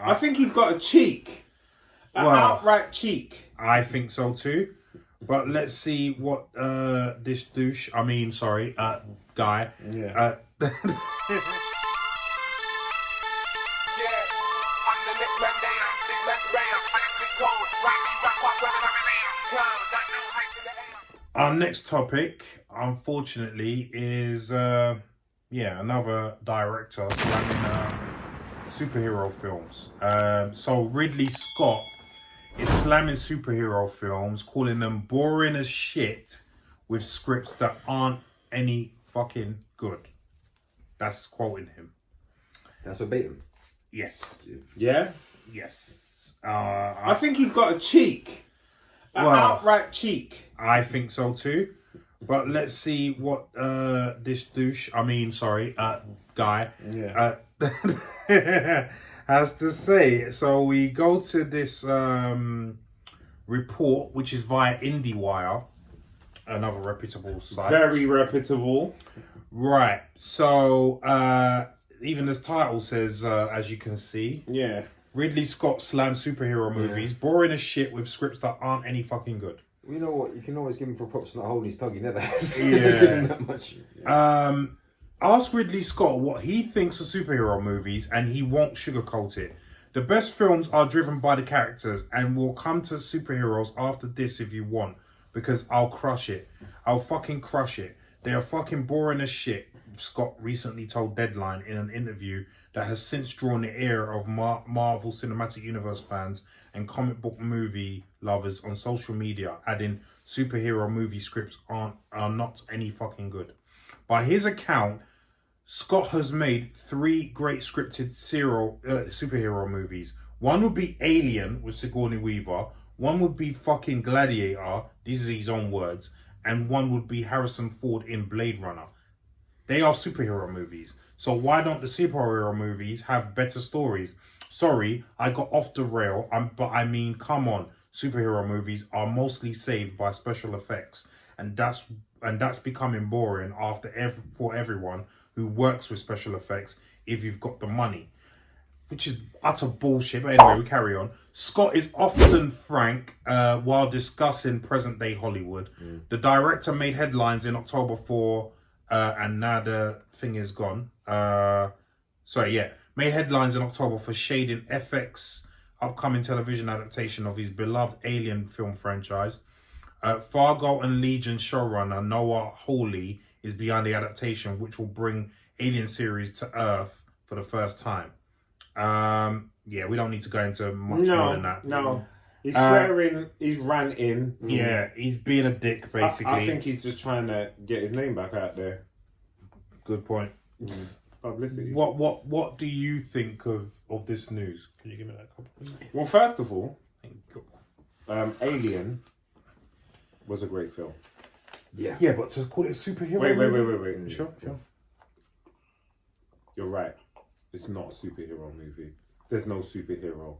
I think he's got a cheek. An outright cheek. I think so too. But let's see what this guy. Yeah. Our next topic, unfortunately, is another director slamming superhero films. So Ridley Scott is slamming superhero films, calling them boring as shit with scripts that aren't any fucking good. That's quoting him. That's verbatim. Yes. Yeah? Yes. I think he's got a cheek. An outright cheek. I think so too. But let's see what this guy has to say. So we go to this report, which is via IndieWire, another reputable site. Very reputable. Right. So even as title says, as you can see, yeah, Ridley Scott slams superhero movies, boring as shit with scripts that aren't any fucking good. You know what? You can always give him for props for not holding his tongue. He never has. Yeah. Give him that much. Ask Ridley Scott what he thinks of superhero movies and he won't sugarcoat it. The best films are driven by the characters, and we'll come to superheroes after this if you want, because I'll crush it. I'll fucking crush it. They are fucking boring as shit, Scott recently told Deadline in an interview that has since drawn the ear of Marvel Cinematic Universe fans and comic book movie lovers on social media, adding superhero movie scripts are not any fucking good. By his account, Scott has made 3 great scripted superhero movies. One would be Alien with Sigourney Weaver, one would be fucking Gladiator, these are his own words, and one would be Harrison Ford in Blade Runner. They are superhero movies. So why don't the superhero movies have better stories? Sorry, I got off the rail, but I mean, come on. Superhero movies are mostly saved by special effects, and that's becoming boring for everyone who works with special effects if you've got the money, which is utter bullshit. But anyway, we carry on. Scott is often frank while discussing present-day Hollywood. The director made headlines in October for, and now the thing is gone. Made headlines in October for shading FX upcoming television adaptation of his beloved Alien film franchise. Fargo and Legion showrunner Noah Hawley is behind the adaptation, which will bring Alien series to Earth for the first time. We don't need to go into much more than that. No, he's swearing, he's ranting. Yeah, he's being a dick, basically. I think he's just trying to get his name back out there. Good point. Publicity. What do you think of this news? Can you give me that copy? Well, first of all, Thank you. Alien was a great film. Yeah, but to call it a superhero Wait. Sure. You're right. It's not a superhero movie. There's no superhero.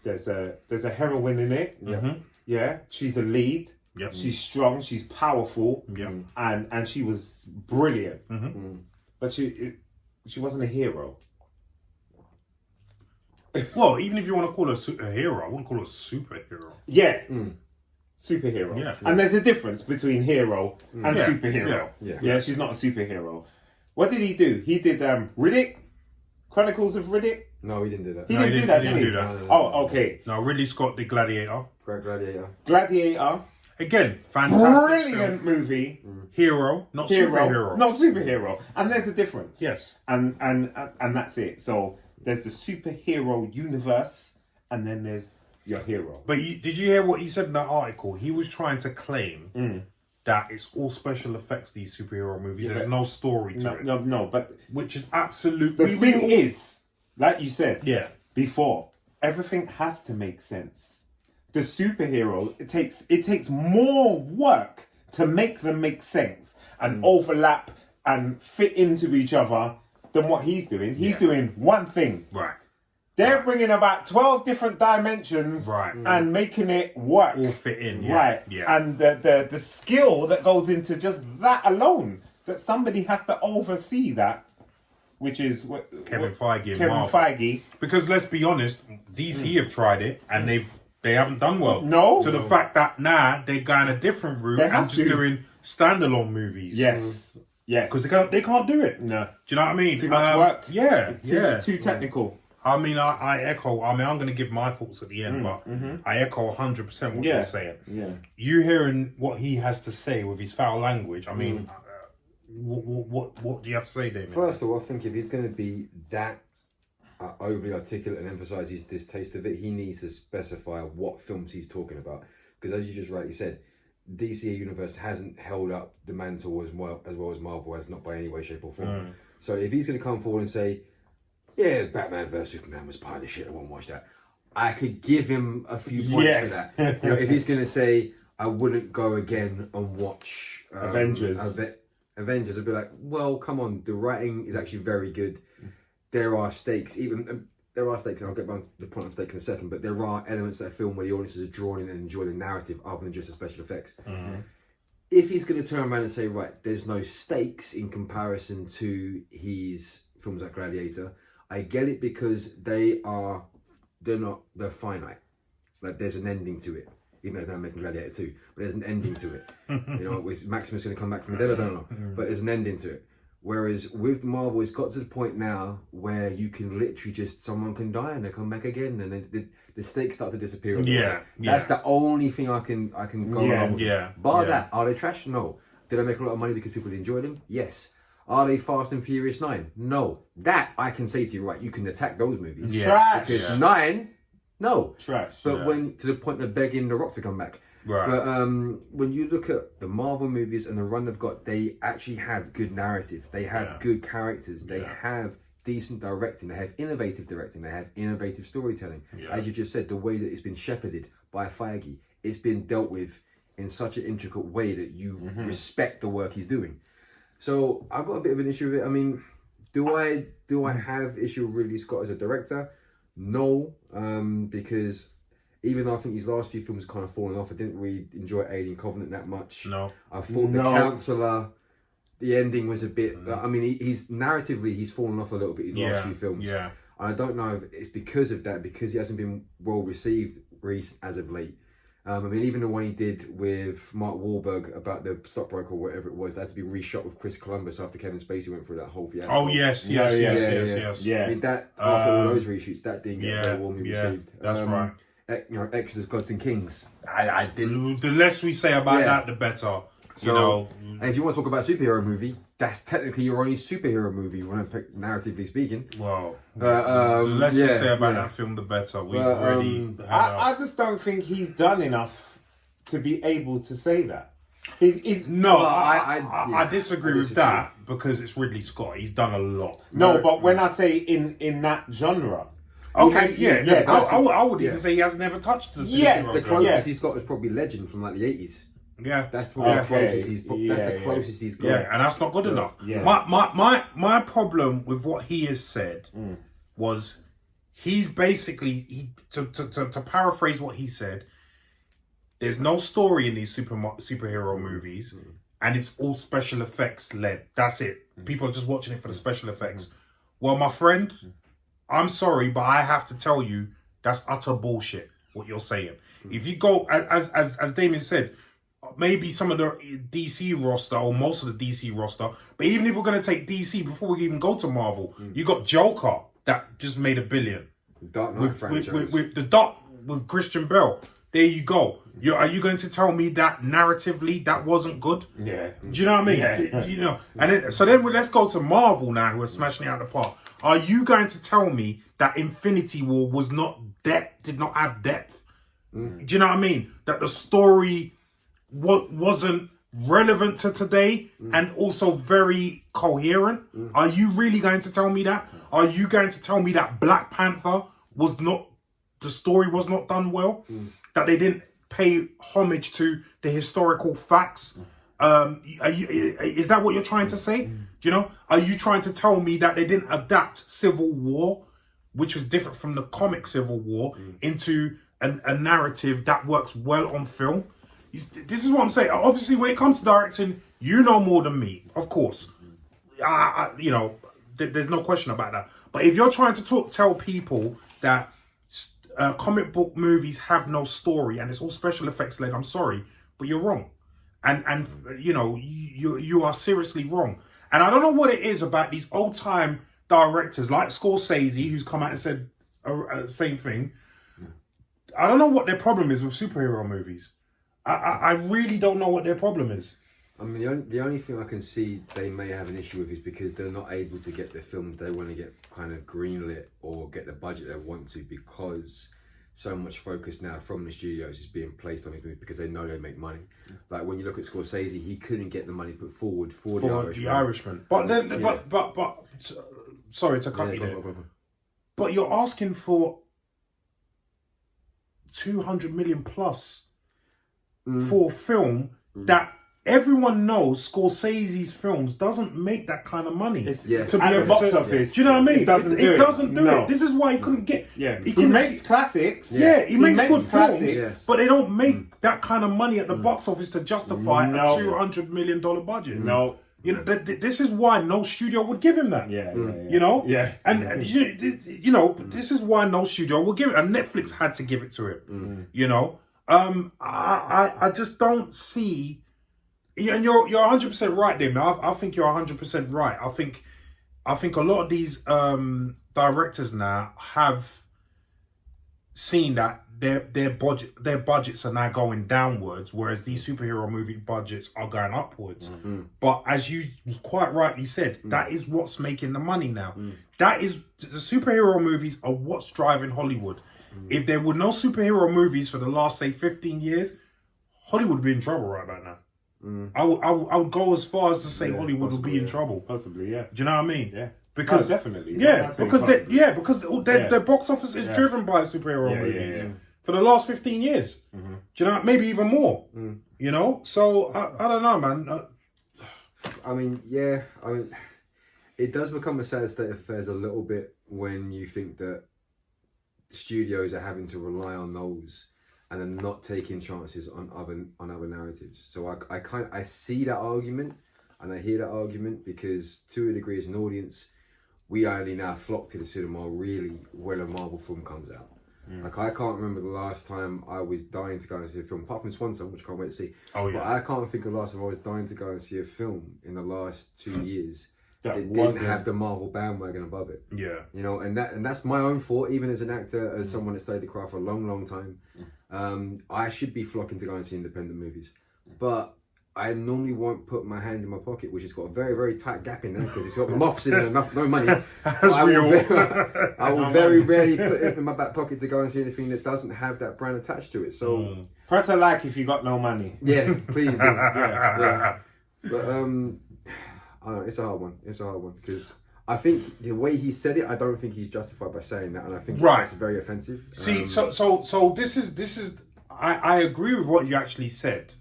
There's a heroine in it. Mm-hmm. Yeah. She's a lead. Yep. She's strong. She's powerful. Yep. And she was brilliant. Mm-hmm. But she wasn't a hero. Well, even if you want to call her a hero, I wouldn't call her a superhero. Yeah. Superhero. Yeah. And there's a difference between hero and superhero. Yeah. She's not a superhero. What did he do? He did Riddick? Chronicles of Riddick? No, he didn't do that. He didn't do that, did he? No. Oh, okay. No, Ridley Scott did Gladiator. Gladiator. Gladiator. Again, fantastic Brilliant film. movie. Hero, not superhero. Not superhero. And there's a difference. Yes. And that's it. So there's the superhero universe and then there's your hero. But did you hear what he said in that article? He was trying to claim that it's all special effects, these superhero movies. There's no story to it. No, but which is absolutely... the thing is, like you said before, everything has to make sense. The superhero, it takes more work to make them make sense and overlap and fit into each other than what he's doing. He's doing one thing. Right. They're bringing about 12 different dimensions and making it work. All fit in, yeah. Right. Yeah. And the skill that goes into just that alone, that somebody has to oversee that. which is Kevin Feige and Kevin Marvel. Feige. Because let's be honest, DC have tried it and they haven't done well. No. To the fact that now they're going a different route They and have just to. doing standalone movies. Yes. Yes. Because they can't do it. No. Do you know what I mean? Too much work. Yeah. It's too technical. I mean, I echo. I mean, I'm going to give my thoughts at the end, but I echo 100% what you're saying. Yeah. You hearing what he has to say with his foul language? I mean, what do you have to say, Damien? First of all, I think if he's going to be that overly articulate and emphasise his distaste of it, he needs to specify what films he's talking about. Because as you just rightly said, DC Universe hasn't held up the mantle as well as Marvel has, not by any way, shape or form. So if he's going to come forward and say, yeah, Batman vs Superman was part of the shit, I won't watch that, I could give him a few points for that. You know, if he's going to say, I wouldn't go again and watch Avengers, I'd be like, well, come on, the writing is actually very good. There are stakes, and I'll get back to the point on stakes in a second, but there are elements of that film where the audiences are drawn in and enjoy the narrative other than just the special effects. If he's going to turn around and say, right, there's no stakes in comparison to his films like Gladiator, I get it because they're finite. Like, there's an ending to it. Even though they're making Gladiator 2, but there's an ending to it. You know, is Maximus going to come back from the dead? I don't know. But there's an ending to it. Whereas with Marvel, it's got to the point now where you can literally just, someone can die and they come back again, and then the stakes start to disappear. That's the only thing I can go along with. Bar that, are they trash? No. Did I make a lot of money because people enjoyed them? Yes. Are they Fast and Furious 9? No. That I can say to you, right, you can attack those movies. Trash. Because 9, no. Trash. But when, to the point of begging The Rock to come back. Right. But when you look at the Marvel movies and the run they've got, they actually have good narrative. They have good characters. They have decent directing. They have innovative directing. They have innovative storytelling. As you just said, the way that it's been shepherded by Feige, it's been dealt with in such an intricate way that you respect the work he's doing. So I've got a bit of an issue with it. I mean, do I have issue with Ridley Scott as a director? No, because even though I think his last few films kind of fallen off, I didn't really enjoy Alien Covenant that much. No. I thought The Counselor, the ending was a bit... I mean, he's narratively, he's fallen off a little bit, his last few films. Yeah. And I don't know if it's because of that, because he hasn't been well received as of late. I mean, even the one he did with Mark Wahlberg about the stockbroker or whatever it was, that had to be reshot with Chris Columbus after Kevin Spacey went through that whole fiasco. Oh, yes. I mean, that, after all those reshoots, that didn't get very warmly received. That's right. You know, Exodus, Gods and Kings. I didn't. The less we say about that, the better. So, you know. And if you want to talk about a superhero movie, that's technically your only superhero movie, narratively speaking. Well, the less we say about that film, the better. We've already. I just don't think he's done enough to be able to say that. I disagree with that because it's Ridley Scott. He's done a lot. No, but when I say in that genre. Okay, I would even say he has never touched the superhero. The closest he's got is probably Legend from like the 80s. Yeah, that's probably the closest he's. That's the closest he's got. Yeah, and that's not good enough. Yeah. My problem with what he has said was he's basically to paraphrase what he said. There's no story in these superhero movies, and it's all special effects led. That's it. People are just watching it for the special effects. Well, my friend, I'm sorry, but I have to tell you that's utter bullshit. What you're saying. If you go as Damien said. Maybe some of the DC roster or most of the DC roster, but even if we're going to take DC before we even go to Marvel, you got Joker that just made $1 billion. Dark Knight franchise. With Christian Bale. There you go. Are you going to tell me that narratively that wasn't good? Yeah. Do you know what I mean? Yeah. You know. And then let's go to Marvel now, who are smashing it out of the park. Are you going to tell me that Infinity War did not have depth? Do you know what I mean? That the story wasn't relevant to today and also very coherent? Are you really going to tell me that? Are you going to tell me that Black Panther the story was not done well? That they didn't pay homage to the historical facts? Is that what you're trying to say? Do you know? Are you trying to tell me that they didn't adapt Civil War, which was different from the comic Civil War, into a narrative that works well on film? This is what I'm saying. Obviously, when it comes to directing, you know more than me, of course. You know, there's no question about that. But if you're trying to tell people that comic book movies have no story and it's all special effects led, I'm sorry, but you're wrong. And you know, you are seriously wrong. And I don't know what it is about these old time directors like Scorsese, who's come out and said same thing. I don't know what their problem is with superhero movies. I really don't know what their problem is. I mean, the only thing I can see they may have an issue with is because they're not able to get the films they want to get kind of greenlit or get the budget they want to, because so much focus now from the studios is being placed on these movies because they know they make money. Like when you look at Scorsese, he couldn't get the money put forward for The Irishman. But then, but sorry to cut you there. Go. But you're asking for 200 million plus for a film that everyone knows Scorsese's films doesn't make that kind of money To be at the box office. Do you know what I mean? It doesn't do it. This is why he couldn't get. He makes classics. He makes good classics, films, but they don't make that kind of money at the box office to justify a $200 million budget. No. You know, this is why no studio would give him that. You know? And you know, this is why no studio will give it. And Netflix had to give it to him. You know? I just don't see... And you're 100% right, Damien. I think you're 100% right. I think a lot of these directors now have seen that their budgets are now going downwards, whereas these superhero movie budgets are going upwards. But as you quite rightly said, that is what's making the money now. That is, the superhero movies are what's driving Hollywood. If there were no superhero movies for the last, say, 15 years, Hollywood would be in trouble right about now. I would go as far as to say Hollywood would be in trouble. Possibly, yeah. Do you know what I mean? Yeah. Because definitely. Because their box office is driven by superhero movies for the last 15 years. Do you know? Maybe even more. You know? So I don't know, man. I mean, it does become a sad state of affairs a little bit when you think that the studios are having to rely on those and are not taking chances on other narratives. So I see that argument and I hear that argument, because to a degree as an audience, we only now flock to the cinema really when a Marvel film comes out. Like, I can't remember the last time I was dying to go and see a film, apart from Swanson, which I can't wait to see. But I can't think of the last time I was dying to go and see a film in the last 2 years that didn't have the Marvel bandwagon above it. Yeah. You know, and that's my own fault, even as an actor, as someone that studied the craft for a long, long time. I should be flocking to go and see independent movies. But I normally won't put my hand in my pocket, which has got a very, very tight gap in there because it's got moths in there and no money. I will very rarely put it in my back pocket to go and see anything that doesn't have that brand attached to it. So press a like if you got no money. Yeah, please do. Yeah. But I don't know, it's a hard one. It's a hard one because I think the way he said it, I don't think he's justified by saying that, and I think it's very offensive. See, so this is I agree with what you actually said.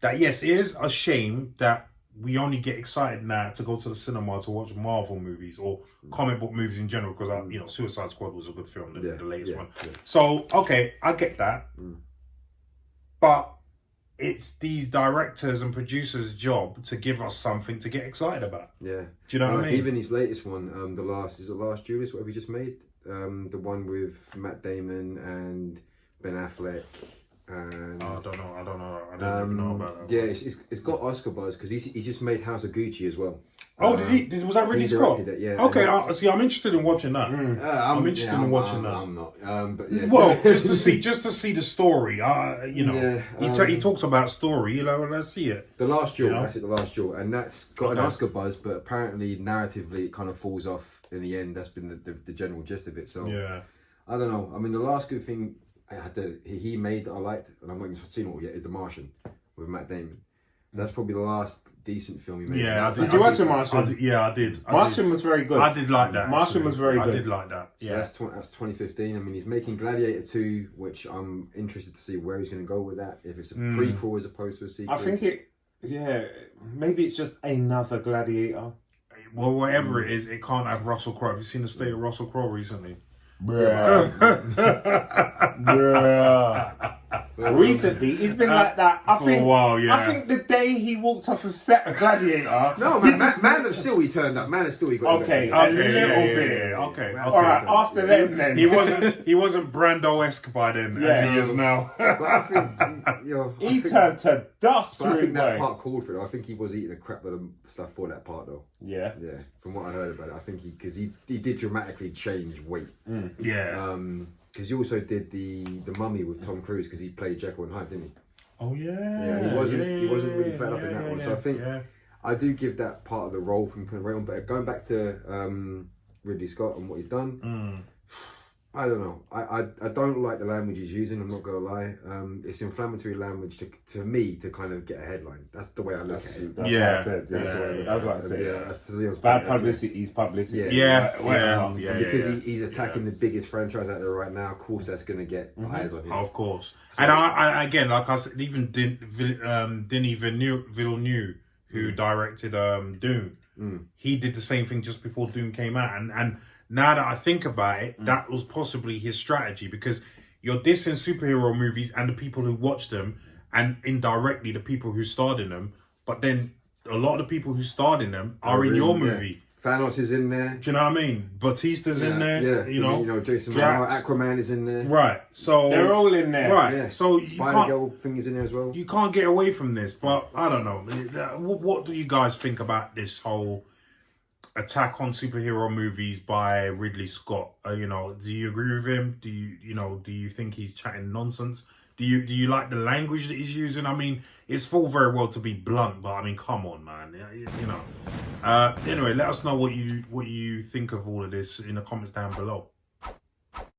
That yes, it is a shame that we only get excited now to go to the cinema to watch Marvel movies or comic book movies in general, because you know, Suicide Squad was a good film, the latest one. Yeah. So okay, I get that, but it's these directors and producers' job to give us something to get excited about. Yeah, do you know what I mean? Even his latest one, the last Judas, whatever he just made, the one with Matt Damon and Ben Affleck. And, I don't know. I don't even know about that. Yeah, it's got Oscar buzz because he's just made House of Gucci as well. Oh, was that Ridley Scott? It, yeah. Okay, I'm interested in watching that. I'm interested in watching that. I'm not. But yeah. Well, just to see the story. You know, he talks about story. You know, let's see it. The Last Duel. That's it. The Last Duel, and that's got an Oscar buzz, but apparently narratively it kind of falls off in the end. That's been the general gist of it. So yeah, I don't know. I mean, the last good thing he made that I liked, and I'm not even seen it all yet, is The Martian with Matt Damon. That's probably the last decent film he made. Yeah, did you watch The Martian? I did. Martian was very good. I did like that. Martian was very good. I did like that. So that's 2015. I mean, he's making Gladiator 2, which I'm interested to see where he's going to go with that. If it's a prequel as opposed to a sequel. I think maybe it's just another Gladiator. Well, whatever it is, it can't have Russell Crowe. Have you seen the state of Russell Crowe recently? Bruh. Recently, he's been like that. I for think. a while, yeah. I think the day he walked off a set of Gladiator. No, man of Steel, he turned up. Man of Steel, he got Okay, okay. a little bit. Okay. All right. After then. He wasn't Brando-esque by then, as he is now. But I think he turned to dust. But I think that way. part called for it. I think he was eating a crap load of stuff for that part, though. Yeah. Yeah. From what I heard about it, I think because he did dramatically change weight. Yeah. Because he also did the Mummy with Tom Cruise because he played Jekyll and Hyde, didn't he? Oh yeah. Yeah. He wasn't really fed up in that one. So I think Yeah. I do give that part of the role from putting right on. But going back to Ridley Scott and what he's done. I don't know. I don't like the language he's using. I'm not gonna lie. It's inflammatory language to me to kind of get a headline. That's the way I look at it. That's Yeah. what I said. That's what I said. Yeah, that's to Leon's Bad point. publicity is publicity. Yeah. And because he's attacking the biggest franchise out there right now, of course that's gonna get eyes on him. Of course. So, and I again, like I said, even Denis Villeneuve, who directed Doom, he did the same thing just before Doom came out, and now that I think about it, that was possibly his strategy, because you're dissing superhero movies and the people who watch them, and indirectly the people who starred in them, but then a lot of the people who starred in them are in your movie. Thanos is in there. Do you know what I mean? Batista's in there. Yeah, you know, Jason Drax. Momoa, Aquaman is in there. Right. So They're all in there. Right. Yeah. So you Spider can't. Girl thing is in there as well. You can't get away from this, but I don't know. What do you guys think about this whole attack on superhero movies by Ridley Scott? Do you agree with him? Do you think he's chatting nonsense? Do you like the language that he's using? I mean, it's all very well to be blunt, but I mean, come on, man. Anyway, let us know what you think of all of this in the comments down below.